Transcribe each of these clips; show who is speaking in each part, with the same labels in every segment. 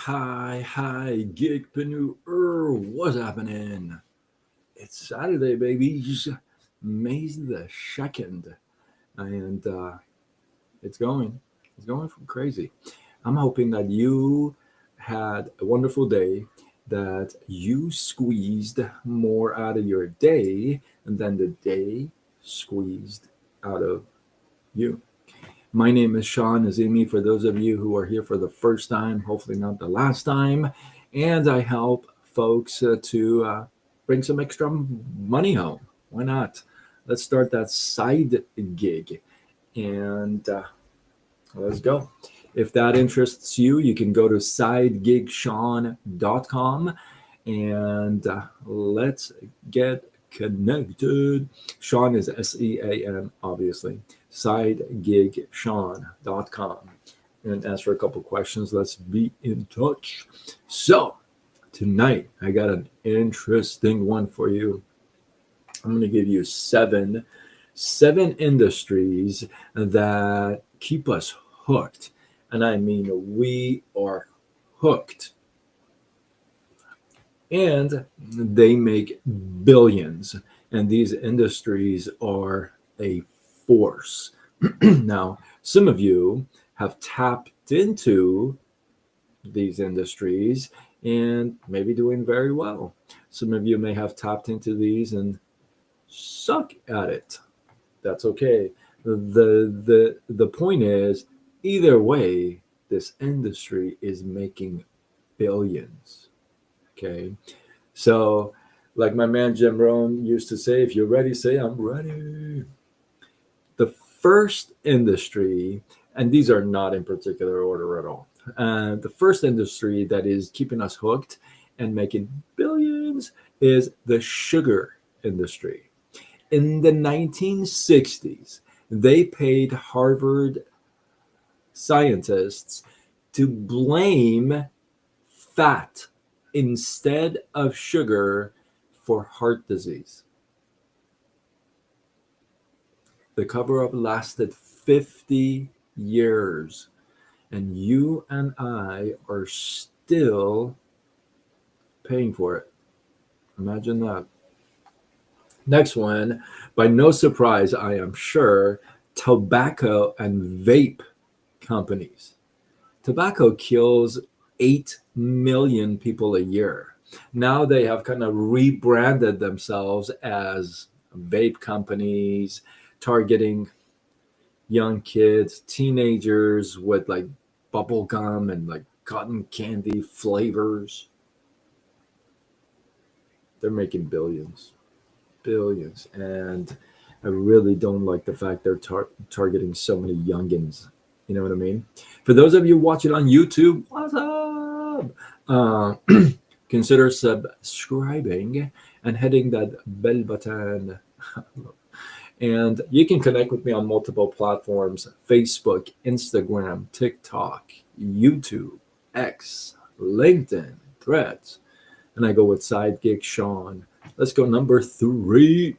Speaker 1: Hi, Geekpreneur. What's happening? It's Saturday, babies. May the 2nd. And it's going. It's going from crazy. I'm hoping that you had a wonderful day, that you squeezed more out of your day than the day squeezed out of you. My name is Sean Azimi. For those of you who are here for the first time, hopefully not the last time, and I help folks to bring some extra money home. Why not? Let's start that side gig and let's go. If that interests you, you can go to sidegigshawn.com and let's get connected. Sean is SEAN, obviously. Sidegigshawn.com. And answer a couple questions. Let's be in touch. So, tonight, I got an interesting one for you. I'm going to give you seven industries that keep us hooked. And I mean, we are hooked. And they make billions. And these industries are a force. Now, some of you have tapped into these industries and maybe doing very well. Some of you may have tapped into these and suck at it. That's okay. The point is, either way, this industry is making billions. Okay. So, like my man Jim Rohn used to say, if you're ready, say I'm ready. The first industry, and these are not in particular order at all. The first industry that is keeping us hooked and making billions is the sugar industry. In the 1960s, they paid Harvard scientists to blame fat instead of sugar for heart disease. The cover up lasted 50 years, and you and I are still paying for it. Imagine that. Next one, by no surprise, I am sure, tobacco and vape companies. Tobacco kills 8 million people a year. Now they have kind of rebranded themselves as vape companies, targeting young kids, teenagers with like bubble gum and like cotton candy flavors. They're making billions. And I really don't like the fact they're targeting so many youngins. You know what I mean? For those of you watching on YouTube, what's up? Consider subscribing and hitting that bell button. And you can connect with me on multiple platforms: Facebook, Instagram, TikTok, YouTube, X, LinkedIn, Threads. And I go with Side Gig Sean. Let's go number three.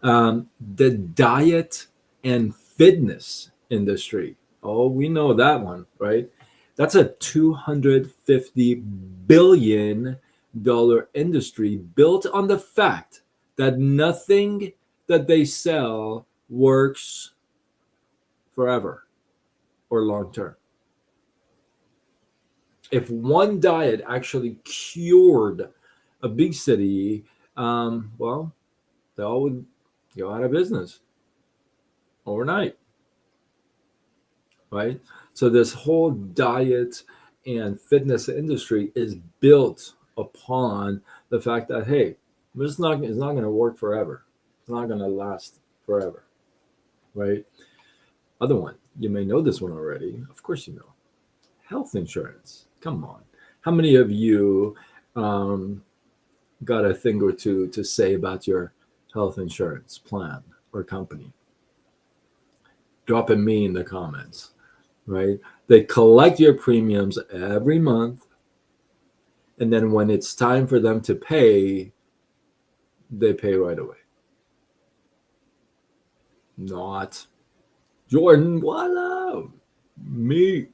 Speaker 1: The diet and fitness industry. Oh, we know that one, right? That's a $250 billion industry built on the fact that nothing that they sell works forever or long term. If one diet actually cured obesity, well, they all would go out of business overnight, right? So this whole diet and fitness industry is built upon the fact that, hey, it's not going to work forever. It's not going to last forever, right? Other one, you may know this one already. Of course you know. Health insurance. Come on. How many of you got a thing or two to say about your health insurance plan or company? Drop a me in the comments, right? They collect your premiums every month, and then when it's time for them to pay, they pay right away. Not Jordan, what up? Me.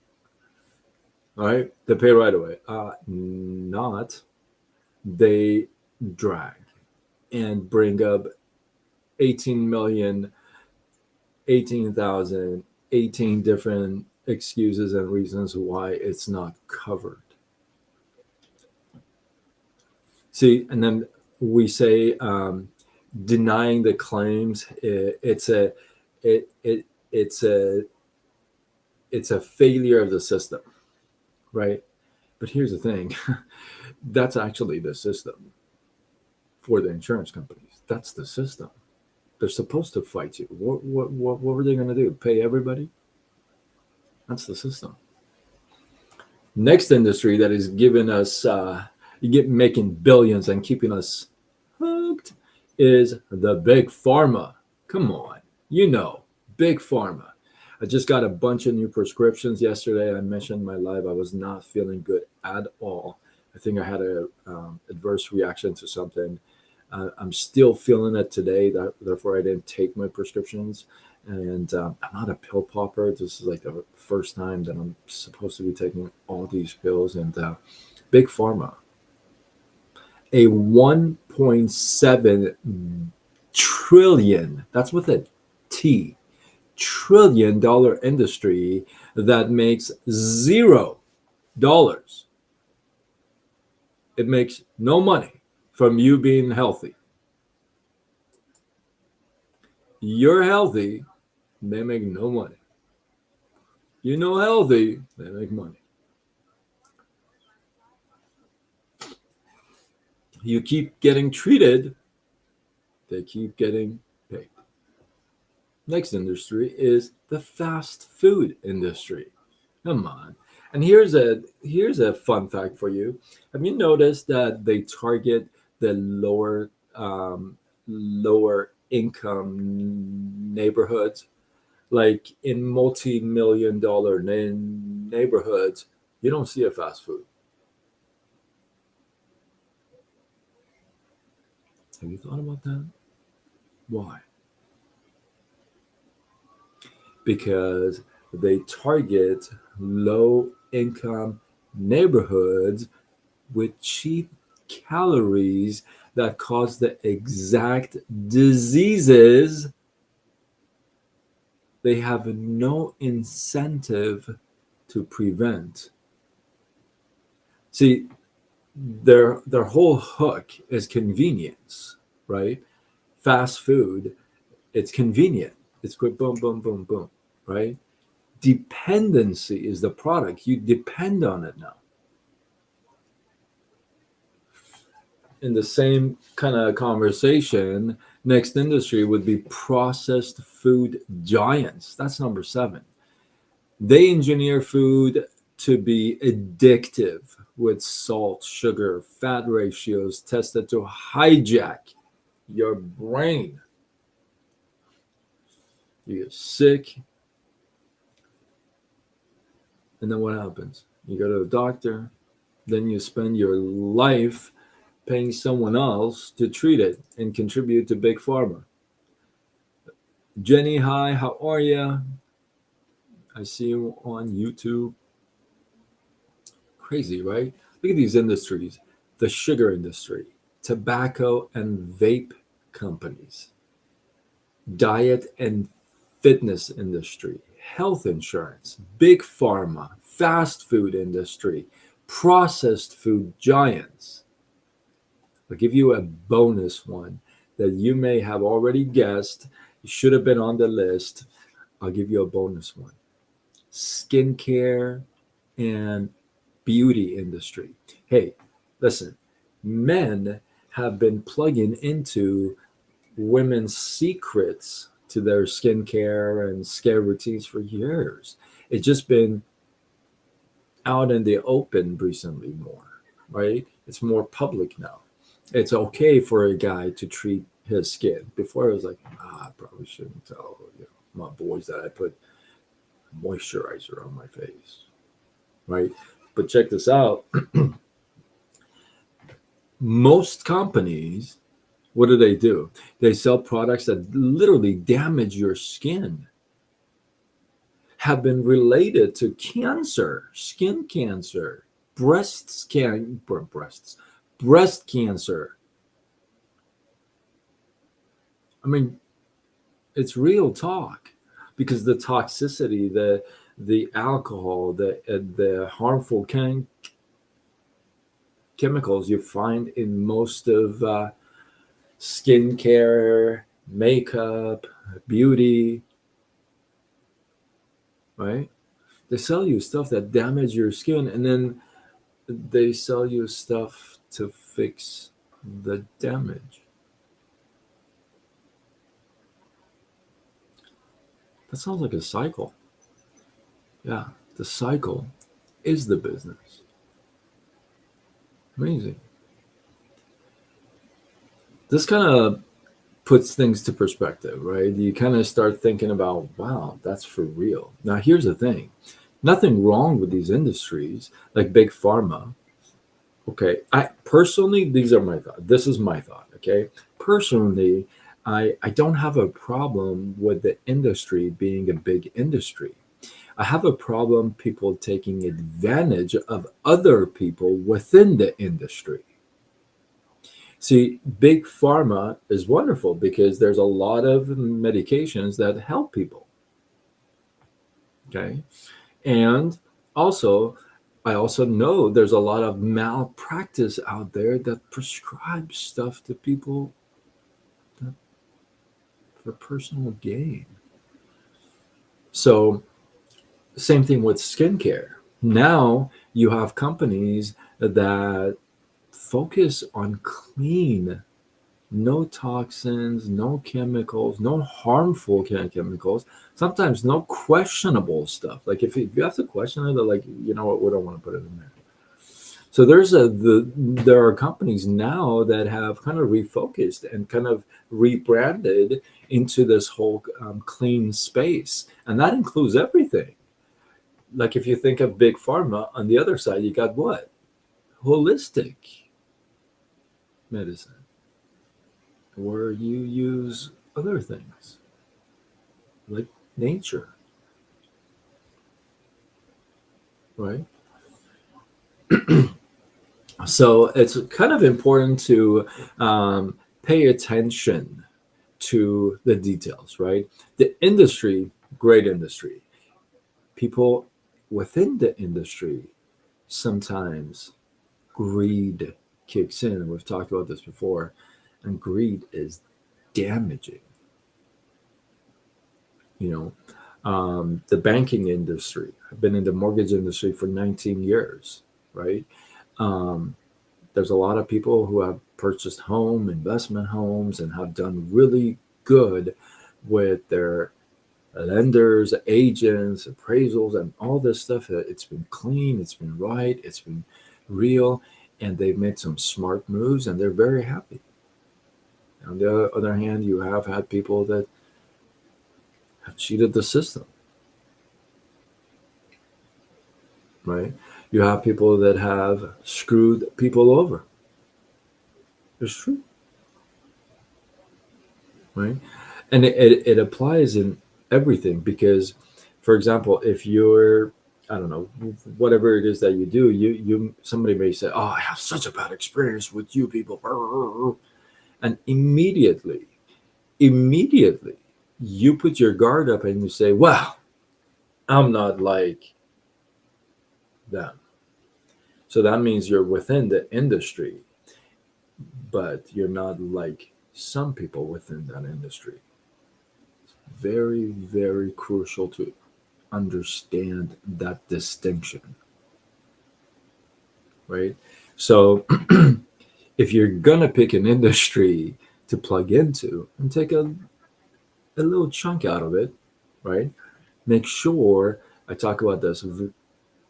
Speaker 1: All right, they pay right away. Not they drag and bring up 18 million, 18,000, 18 different excuses and reasons why it's not covered. See, and then we say denying the claims. It, it it's a it's a failure of the system, right? But here's the thing: that's actually the system for the insurance companies. That's the system. They're supposed to fight you. What were they going to do? Pay everybody? That's the system. Next industry that is giving us making billions and keeping us hooked is the big pharma. Come on, big pharma. I just got a bunch of new prescriptions yesterday. I mentioned my live. I was not feeling good at all. I think I had a adverse reaction to something. I'm still feeling it today. Therefore, I didn't take my prescriptions. And I'm not a pill popper. This is like the first time that I'm supposed to be taking all these pills. And big pharma, a 1.7 trillion. That's with a T. $1 trillion industry that makes $0. It makes no money from you being healthy. You're healthy, they make no money. Healthy, they make money. You keep getting treated, they keep getting paid. Next industry is the fast food industry. Come on. And here's a fun fact for you. Have you noticed that they target the lower income neighborhoods? Like in multi-million dollar neighborhoods, you don't see a fast food. Have you thought about that? Why? Because they target low income neighborhoods with cheap calories that cause the exact diseases they have no incentive to prevent. See, their whole hook is convenience, right? Fast food, it's convenient. It's quick, boom, boom, boom, boom, right? Dependency is the product. You depend on it now. In the same kind of conversation, next industry would be processed food giants. That's number 7. They engineer food to be addictive with salt, sugar, fat ratios tested to hijack your brain. You get sick, and then what happens? You go to the doctor, then you spend your life paying someone else to treat it and contribute to big pharma. Jenny, hi, how are you? I see you on YouTube. Crazy, right? Look at these industries: the sugar industry, tobacco and vape companies, diet and fitness industry, health insurance, big pharma, fast food industry, processed food giants. I'll give you a bonus one that you may have already guessed. It should have been on the list. I'll give you a bonus one: skincare and beauty industry. Hey, listen, men have been plugging into women's secrets to their skincare and scare routines for years. It's just been out in the open recently more, right? It's more public now. It's okay for a guy to treat his skin. Before it was like, I probably shouldn't tell my boys that I put moisturizer on my face, right? But check this out. Most companies, what do? They sell products that literally damage your skin. have been related to cancer, skin cancer, breast cancer. I mean, it's real talk because the toxicity, the alcohol, the harmful chemicals you find in most of skincare, makeup, beauty, right? They sell you stuff that damage your skin, and then they sell you stuff to fix the damage. That sounds like a cycle. Yeah, the cycle is the business. Amazing. This kind of puts things to perspective, right? You kind of start thinking about, wow, that's for real. Now, here's the thing, nothing wrong with these industries like big pharma. Okay. I personally, these are my thoughts. This is my thought. Okay. Personally, I don't have a problem with the industry being a big industry. I have a problem people taking advantage of other people within the industry. See, big pharma is wonderful because there's a lot of medications that help people. Okay. And also, I also know there's a lot of malpractice out there that prescribe stuff to people that, for personal gain. So, same thing with skincare. Now you have companies that focus on clean, no toxins, no chemicals, no harmful chemicals, sometimes no questionable stuff. Like if you have to question it, they're like, you know what, we don't want to put it in there. So there are companies now that have kind of refocused and kind of rebranded into this whole clean space, and that includes everything. Like if you think of big pharma, on the other side, you got what? Holistic medicine, where you use other things like nature, right? So it's kind of important to pay attention to the details, right? The industry, great industry. People within the industry, sometimes greed kicks in. And we've talked about this before, and greed is damaging. You the banking industry. I've been in the mortgage industry for 19 years, right? Um, there's a lot of people who have purchased investment homes, and have done really good with their lenders, agents, appraisals, and all this stuff. It's been clean, it's been right, it's been real, and they've made some smart moves, and they're very happy. On the other hand, you have had people that have cheated the system, right? You have people that have screwed people over. It's true, right? And it applies in everything because, for example, if you're, I don't know, whatever it is that you do, you somebody may say, "Oh, I have such a bad experience with you people," and immediately, you put your guard up and you say, "Well, I'm not like them." So that means you're within the industry, but you're not like some people within that industry. Very, very crucial to understand that distinction, right? So if you're gonna pick an industry to plug into and take a little chunk out of it, right? Make sure, I talk about this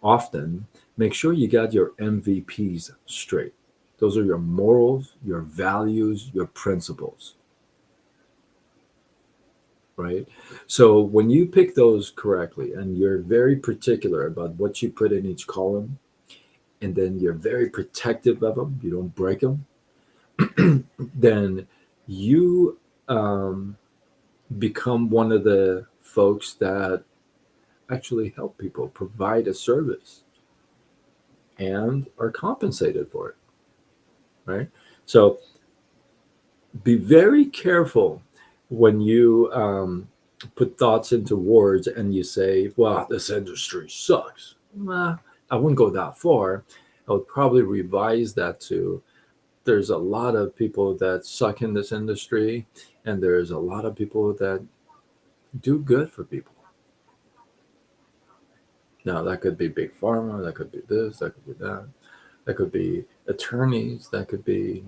Speaker 1: often, make sure you got your MVPs straight. Those are your morals, your values, your principles, right? So when you pick those correctly and you're very particular about what you put in each column, and then you're very protective of them, you don't break them, then you become one of the folks that actually help people, provide a service, and are compensated for it, right? So be very careful when you put thoughts into words and you say, well, this industry sucks. Well, I wouldn't go that far. I would probably revise that to there's a lot of people that suck in this industry, and there's a lot of people that do good for people. Now, that could be big pharma, that could be this, that could be that, that could be attorneys, that could be,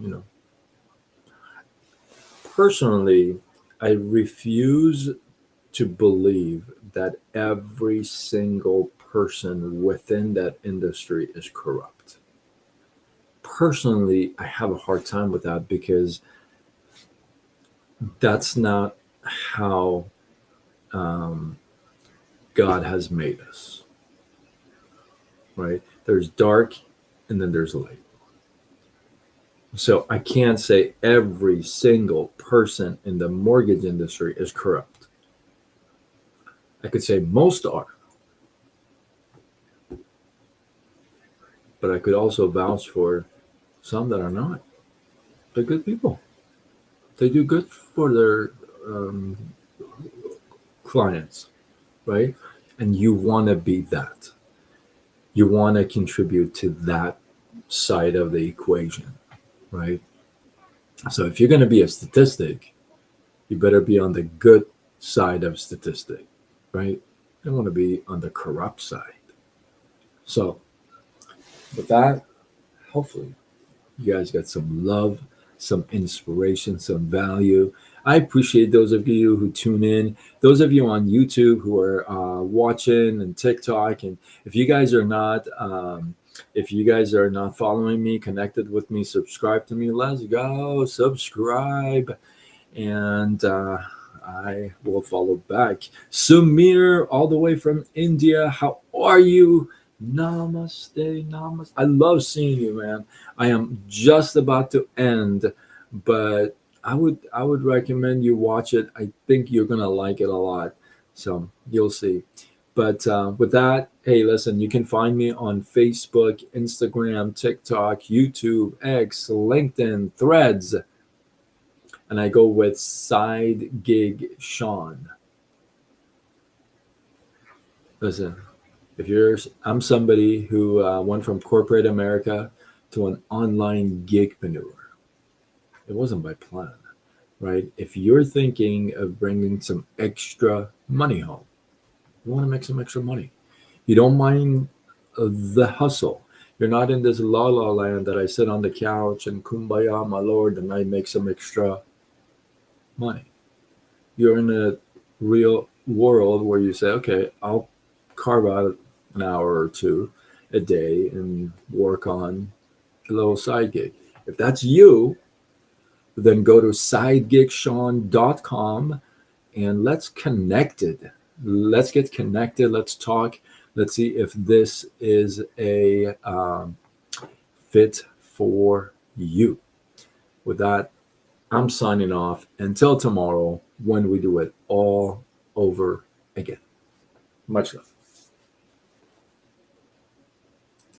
Speaker 1: personally, I refuse to believe that every single person within that industry is corrupt. Personally, I have a hard time with that because that's not how um, God has made us, right? There's dark and then there's light. So I can't say every single person in the mortgage industry is corrupt. I could say most are, but I could also vouch for some that are not. They're good people. They do good for their um, clients, right? And you want to be that. You want to contribute to that side of the equation, right? So if you're going to be a statistic, you better be on the good side of statistic, right? You don't want to be on the corrupt side. So with that, hopefully you guys got some love, some inspiration, some value. I appreciate those of you who tune in, those of you on YouTube who are watching and TikTok. And if you guys are not following me, connected with me, subscribe to me. Let's go, subscribe, and I will follow back. Sumir, all the way from India. How are you? Namaste, namaste. I love seeing you, man. I am just about to end, but I would recommend you watch it. I think you're gonna like it a lot. So you'll see. But with that, hey, listen, you can find me on Facebook, Instagram, TikTok, YouTube, X, LinkedIn, Threads, and I go with Side Gig Sean. Listen, if I'm somebody who went from corporate America to an online gigpreneur. It wasn't by plan, right? If you're thinking of bringing some extra money home, you want to make some extra money. You don't mind the hustle. You're not in this la la land that I sit on the couch and kumbaya, my lord, and I make some extra money. You're in a real world where you say, okay, I'll carve out an hour or two a day and work on a little side gig. If that's you, then go to sidegigshawn.com and let's connect it. Let's get connected. Let's talk. Let's see if this is a fit for you. With that, I'm signing off until tomorrow when we do it all over again. Much love.